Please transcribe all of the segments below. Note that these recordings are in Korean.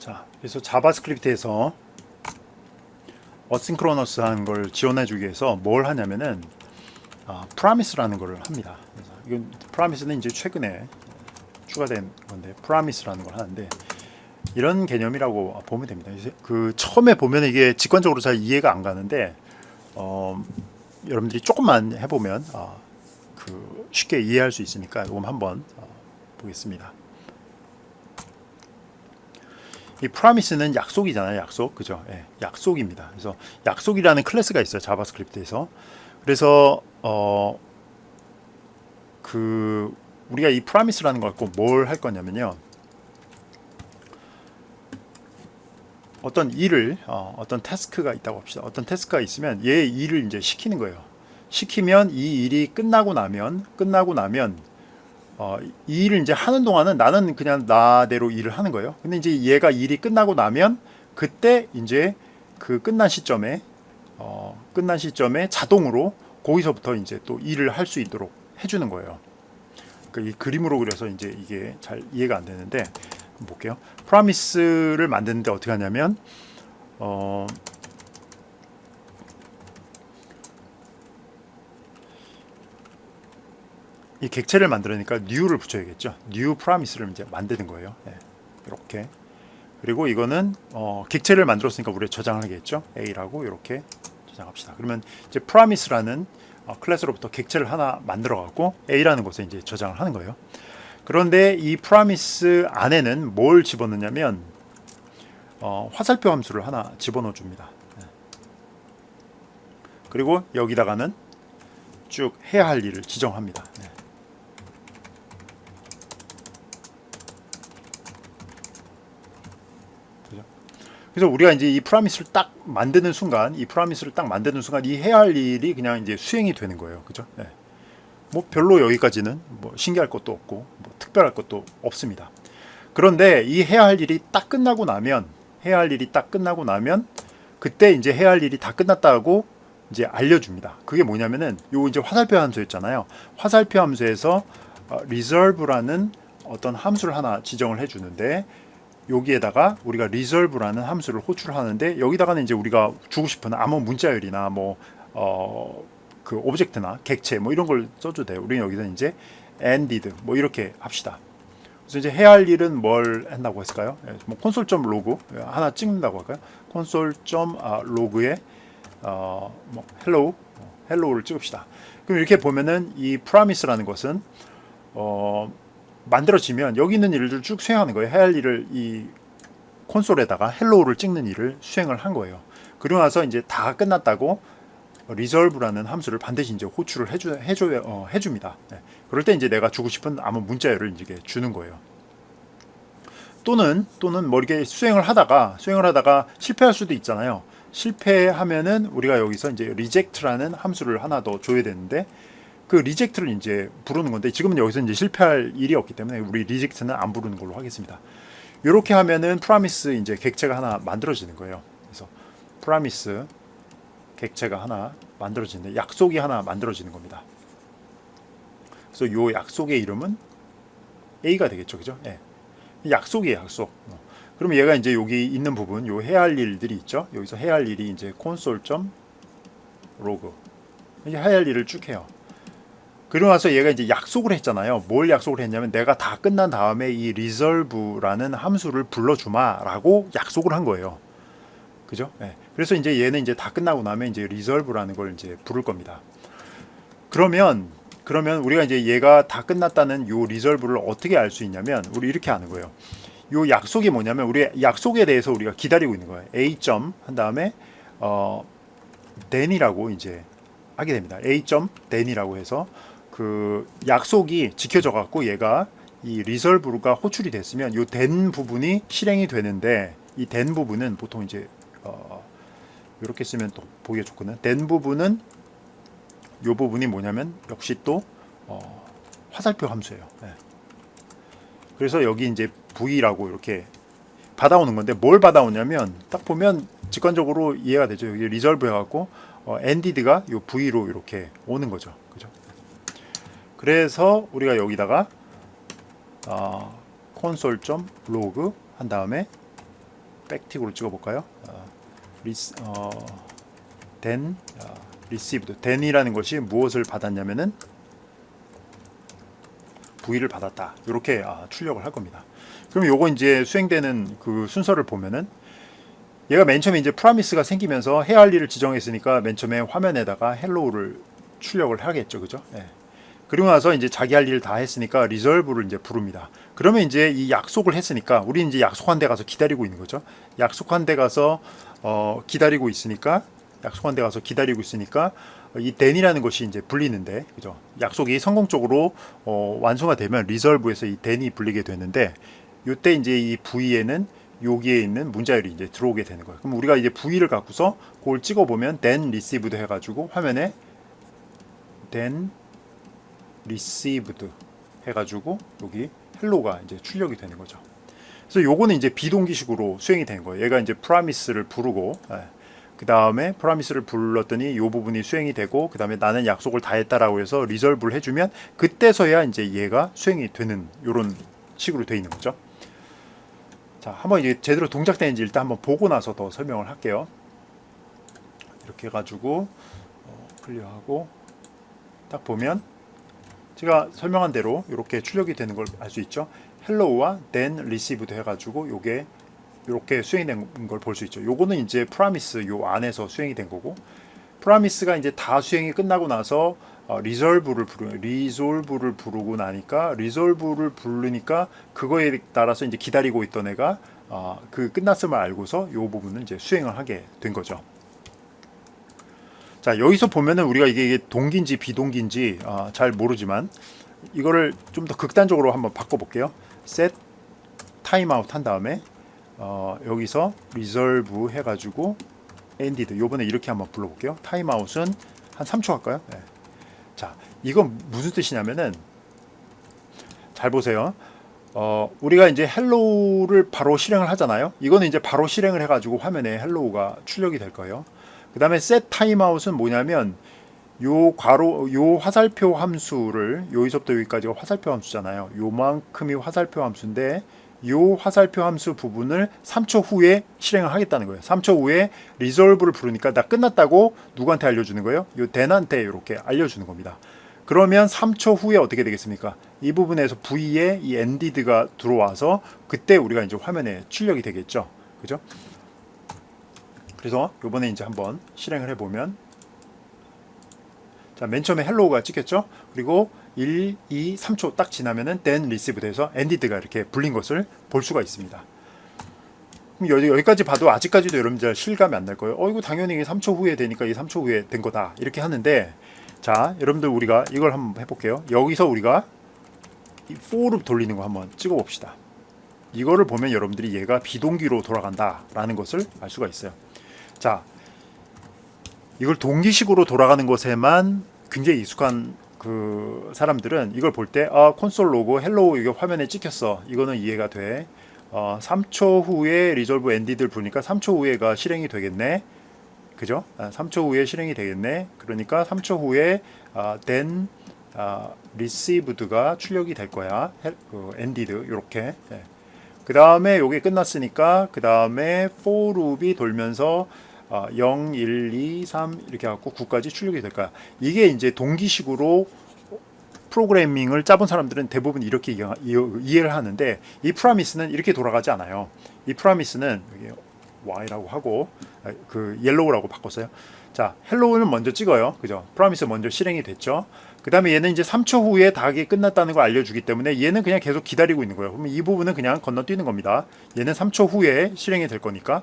자, 그래서 자바스크립트에서 어싱크로너스한 걸 지원해주기 위해서 뭘 하냐면은 프라미스라는 걸 합니다. 그래서 이건 프라미스는 이제 최근에 추가된 건데 프라미스라는 걸 하는데 이런 개념이라고 보면 됩니다. 그 처음에 보면 이게 직관적으로 잘 이해가 안 가는데 여러분들이 조금만 해보면 그 쉽게 이해할 수 있으니까 이거 한번 보겠습니다. 이 프라미스는 약속이잖아요. 약속. 그죠? 예, 약속입니다. 그래서 약속이라는 클래스가 있어요. 자바스크립트에서. 그래서 그 우리가 이 프라미스라는 걸 갖고 뭘 할 거냐면요. 어떤 일을 어떤 태스크가 있다고 합시다. 어떤 태스크가 있으면 얘 일을 이제 시키는 거예요. 시키면 이 일이 끝나고 나면 이 일을 이제 하는 동안은 나는 그냥 나대로 일을 하는 거예요. 근데 이제 얘가 일이 끝나고 나면 그때 이제 그 끝난 시점에 자동으로 거기서부터 이제 또 일을 할 수 있도록 해주는 거예요. 그러니까 이 그림으로 그려서 이제 이게 잘 이해가 안 되는데 한번 볼게요. 프라미스를 만드는데 어떻게 하냐면 이 객체를 만들으니까 new를 붙여야겠죠. new 프라미스를 이제 만드는 거예요. 네, 이렇게. 그리고 이거는 객체를 만들었으니까 우리가 저장을 하겠죠. a라고 이렇게 저장합시다. 그러면 이제 프라미스라는 클래스로부터 객체를 하나 만들어 갖고 a라는 곳에 이제 저장을 하는 거예요. 그런데 이 프라미스 안에는 뭘 집어넣냐면 화살표 함수를 하나 집어넣어 줍니다. 네. 그리고 여기다가는 쭉 해야 할 일을 지정합니다. 네. 그래서 우리가 이제 이 프라미스를 딱 만드는 순간, 이 해야 할 일이 그냥 이제 수행이 되는 거예요. 그죠? 네. 뭐 별로 여기까지는 뭐 신기할 것도 없고 뭐 특별할 것도 없습니다. 그런데 이 해야 할 일이 딱 끝나고 나면 그때 이제 해야 할 일이 다 끝났다고 이제 알려줍니다. 그게 뭐냐면은 요 이제 화살표 함수였잖아요. 화살표 함수에서 reserve라는 어떤 함수를 하나 지정을 해주는데 여기에다가 우리가 reserve라는 함수를 호출하는데 여기다가는 이제 우리가 주고 싶은 아무 문자열이나 뭐 그 오브젝트나 객체 뭐 이런 걸 써도 돼요. 우리는 여기서 이제 ended 뭐 이렇게 합시다. 그래서 이제 해야 할 일은 뭘 한다고 했을까요? 뭐 console.log 하나 찍는다고 할까요? console.log에 뭐 hello를 찍읍시다. 그럼 이렇게 보면은 이 promise라는 것은 만들어지면 여기 있는 일을 쭉 수행하는 거예요. 해야 할 일을 이 콘솔에다가 hello를 찍는 일을 수행을 한 거예요. 그러고 나서 이제 다 끝났다고 resolve라는 함수를 반드시 이제 호출을 해줍니다. 네. 그럴 때 이제 내가 주고 싶은 아무 문자열을 이제 주는 거예요. 또는 뭐 이렇게 수행을 하다가 실패할 수도 있잖아요. 실패하면은 우리가 여기서 이제 reject라는 함수를 하나 더 줘야 되는데 그 reject를 이제 부르는 건데 지금은 여기서 이제 실패할 일이 없기 때문에 우리 reject는 안 부르는 걸로 하겠습니다. 이렇게 하면은 promise 이제 객체가 하나 만들어지는 거예요. 그래서 promise 객체가 하나 만들어지는데 약속이 하나 만들어지는 겁니다. 그래서 요 약속의 이름은 A가 되겠죠, 그죠? 네. 약속이에요, 약속. 그러면 얘가 이제 여기 있는 부분, 요 해야 할 일들이 있죠. 여기서 해야 할 일이 이제 console.log 이제 해야 할 일을 쭉 해요. 그러고 나서 얘가 이제 약속을 했잖아요. 뭘 약속을 했냐면 내가 다 끝난 다음에 이 resolve라는 함수를 불러주마라고 약속을 한 거예요. 그죠? 네. 그래서 이제 얘는 이제 다 끝나고 나면 이제 resolve라는 걸 이제 부를 겁니다. 그러면 우리가 이제 얘가 다 끝났다는 요 resolve를 어떻게 알 수 있냐면 우리 이렇게 아는 거예요. 요 약속이 뭐냐면 우리 약속에 대해서 우리가 기다리고 있는 거예요. A 점 한 다음에 then이라고 이제 하게 됩니다. A 점 then이라고 해서 그 약속이 지켜져 갖고 얘가 이 resolve가 호출이 됐으면 요 then 부분이 실행이 되는데 이 then 부분은 보통 이제 이렇게 쓰면 또 보기가 좋거든요. then 부분은 요 부분이 뭐냐면 역시 또 화살표 함수예요. 네. 그래서 여기 이제 V라고 이렇게 받아오는 건데 뭘 받아오냐면 딱 보면 직관적으로 이해가 되죠. 여기 resolve 해갖고 ended가 요 V로 이렇게 오는 거죠. 그죠? 그래서 우리가 여기다가 console.log 한 다음에 백틱으로 찍어볼까요? then received. then이라는 것이 무엇을 받았냐면은 V를 받았다. 이렇게 출력을 할 겁니다. 그럼 요거 이제 수행되는 그 순서를 보면은 얘가 맨 처음에 이제 프라미스가 생기면서 해야 할 일을 지정했으니까 맨 처음에 화면에다가 헬로우를 출력을 하겠죠. 그죠? 예. 그리고 나서 이제 자기 할 일을 다 했으니까 리졸브를 이제 부릅니다. 그러면 이제 이 약속을 했으니까 우리 이제 약속한 데 가서 기다리고 있는 거죠. 약속한 데 가서 기다리고 있으니까 이 then이라는 것이 이제 불리는데, 그죠? 약속이 성공적으로 완성이 되면 리solve에서 이 then이 불리게 되는데, 이때 이제 이 V에는 여기에 있는 문자열이 이제 들어오게 되는 거예요. 그럼 우리가 이제 V를 갖고서 그걸 찍어보면 then received 해가지고 화면에 then received 해가지고 여기 hello가 이제 출력이 되는 거죠. 그래서 요거는 이제 비동기식으로 수행이 된 거예요. 얘가 이제 promise를 부르고, 그 다음에 promise를 불렀더니 요 부분이 수행이 되고, 그 다음에 나는 약속을 다 했다라고 해서 resolve를 해주면 그때서야 이제 얘가 수행이 되는 요런 식으로 돼 있는 거죠. 자, 한번 이제 제대로 동작되는지 일단 한번 보고 나서 더 설명을 할게요. 이렇게 해가지고 클리어하고 딱 보면 제가 설명한 대로 이렇게 출력이 되는 걸 알 수 있죠. hello와 then received 해가지고 요게 이렇게 수행이 된 걸 볼 수 있죠. 요거는 이제 promise 요 안에서 수행이 된 거고, promise가 이제 다 수행이 끝나고 나서 resolve를 부르고 나니까 resolve를 부르니까 그거에 따라서 이제 기다리고 있던 애가 그 끝났음을 알고서 요 부분은 이제 수행을 하게 된 거죠. 자, 여기서 보면은 우리가 이게 동기인지 비동기인지 잘 모르지만 이거를 좀 더 극단적으로 한번 바꿔볼게요. set timeout 한 다음에 여기서 resolve 해가지고 ended, 요번에 이렇게 한번 불러볼게요. timeout은 한 3초 할까요? 네. 자, 이건 무슨 뜻이냐면은 잘 보세요. 우리가 이제 헬로우를 바로 실행을 하잖아요. 이거는 이제 바로 실행을 해가지고 화면에 헬로우가 출력이 될 거예요. 그 다음에 set timeout은 뭐냐면 요 화살표 함수를 여기서부터 여기까지가 화살표 함수잖아요. 요만큼이 화살표 함수인데 요 화살표 함수 부분을 3초 후에 실행을 하겠다는 거예요. 3초 후에 resolve를 부르니까 나 끝났다고 누구한테 알려주는 거예요? 요 then한테 이렇게 알려주는 겁니다. 그러면 3초 후에 어떻게 되겠습니까? 이 부분에서 V에 이 ended가 들어와서 그때 우리가 이제 화면에 출력이 되겠죠. 그죠? 그래서 요번에 이제 한번 실행을 해보면, 자, 맨 처음에 헬로우가 찍혔죠? 그리고 1, 2, 3초 딱 지나면은 then received 돼서 ended가 이렇게 불린 것을 볼 수가 있습니다. 그럼 여기까지 봐도 아직까지도 여러분들 실감이 안 날 거예요. 이거 당연히 3초 후에 되니까 이 3초 후에 된 거다. 이렇게 하는데, 자, 여러분들 우리가 이걸 한번 해볼게요. 여기서 우리가 이 for를 돌리는 거 한번 찍어 봅시다. 이거를 보면 여러분들이 얘가 비동기로 돌아간다라는 것을 알 수가 있어요. 자, 이걸 동기식으로 돌아가는 것에만 굉장히 익숙한 그 사람들은 이걸 볼 때 콘솔 로고 헬로우 이거 화면에 찍혔어. 이거는 이해가 돼. 3초 후에 리졸브 엔디드를 부르니까 3초 후에가 실행이 되겠네. 그죠? 3초 후에 실행이 되겠네. 그러니까 3초 후에 then received가 출력이 될 거야. ended 이렇게. 그 다음에 요게 끝났으니까 그 다음에 for loop이 돌면서 0, 1, 2, 3 이렇게 갖고 9까지 출력이 될 거야. 이게 이제 동기식으로 프로그래밍을 짜본 사람들은 대부분 이렇게 이해를 하는데, 이 프라미스는 이렇게 돌아가지 않아요. 이 프라미스는 여기 Y라고 하고 그 옐로우라고 바꿨어요. 자, 헬로우는 먼저 찍어요. 그죠? 프라미스 먼저 실행이 됐죠. 그 다음에 얘는 이제 3초 후에 다 끝났다는 걸 알려주기 때문에 얘는 그냥 계속 기다리고 있는 거예요. 그러면 이 부분은 그냥 건너뛰는 겁니다. 얘는 3초 후에 실행이 될 거니까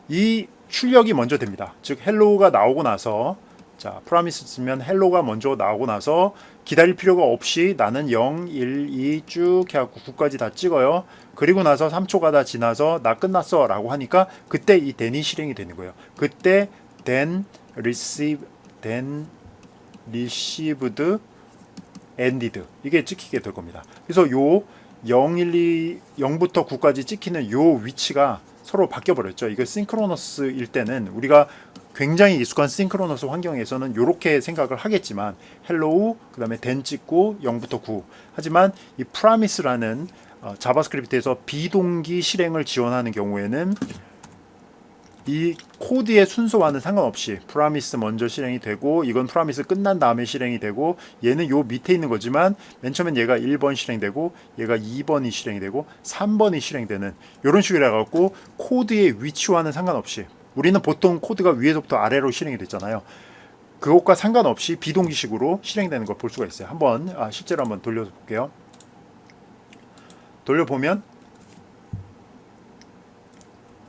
이 출력이 먼저 됩니다. 즉 헬로우가 나오고 나서, 자, 프라미스 쓰면 헬로우가 먼저 나오고 나서 기다릴 필요가 없이 나는 0, 1, 2 쭉 해갖고 9까지 다 찍어요. 그리고 나서 3초가 다 지나서 나 끝났어 라고 하니까 그때 이 then이 실행이 되는 거예요. 그때 then received ended 이게 찍히게 될 겁니다. 그래서 요 0, 1, 2, 0부터 9까지 찍히는 요 위치가 서로 바뀌어 버렸죠. 이거 싱크로너스일 때는 우리가 굉장히 익숙한 싱크로너스 환경에서는 이렇게 생각을 하겠지만 hello 그 다음에 then 찍고 0부터 9, 하지만 이 promise라는 자바스크립트에서 비동기 실행을 지원하는 경우에는 이 코드의 순서와는 상관없이 프라미스 먼저 실행이 되고, 이건 프라미스 끝난 다음에 실행이 되고, 얘는 요 밑에 있는 거지만 맨 처음엔 얘가 1번 실행되고 얘가 2번이 실행이 되고 3번이 실행되는 이런 식으로 해갖고 코드의 위치와는 상관없이, 우리는 보통 코드가 위에서부터 아래로 실행이 됐잖아요. 그것과 상관없이 비동기식으로 실행되는 걸 볼 수가 있어요. 한번 실제로 한번 돌려서 볼게요. 돌려보면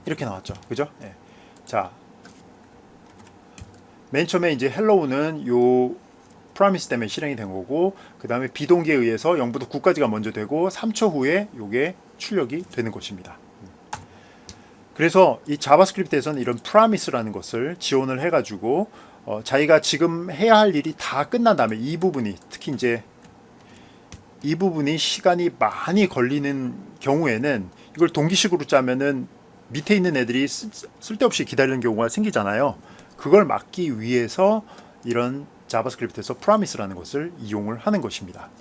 이렇게 나왔죠. 그죠? 네. 자, 맨 처음에 이제 헬로우는 요 프라미스 때문에 실행이 된 거고, 그 다음에 비동기에 의해서 0부터 9까지가 먼저 되고 3초 후에 요게 출력이 되는 것입니다. 그래서 이 자바스크립트에서는 이런 프라미스라는 것을 지원을 해가지고 자기가 지금 해야 할 일이 다 끝난 다음에 이 부분이, 특히 이제 이 부분이 시간이 많이 걸리는 경우에는 이걸 동기식으로 짜면은 밑에 있는 애들이 쓸데없이 기다리는 경우가 생기잖아요. 그걸 막기 위해서 이런 자바스크립트에서 프라미스라는 것을 이용을 하는 것입니다.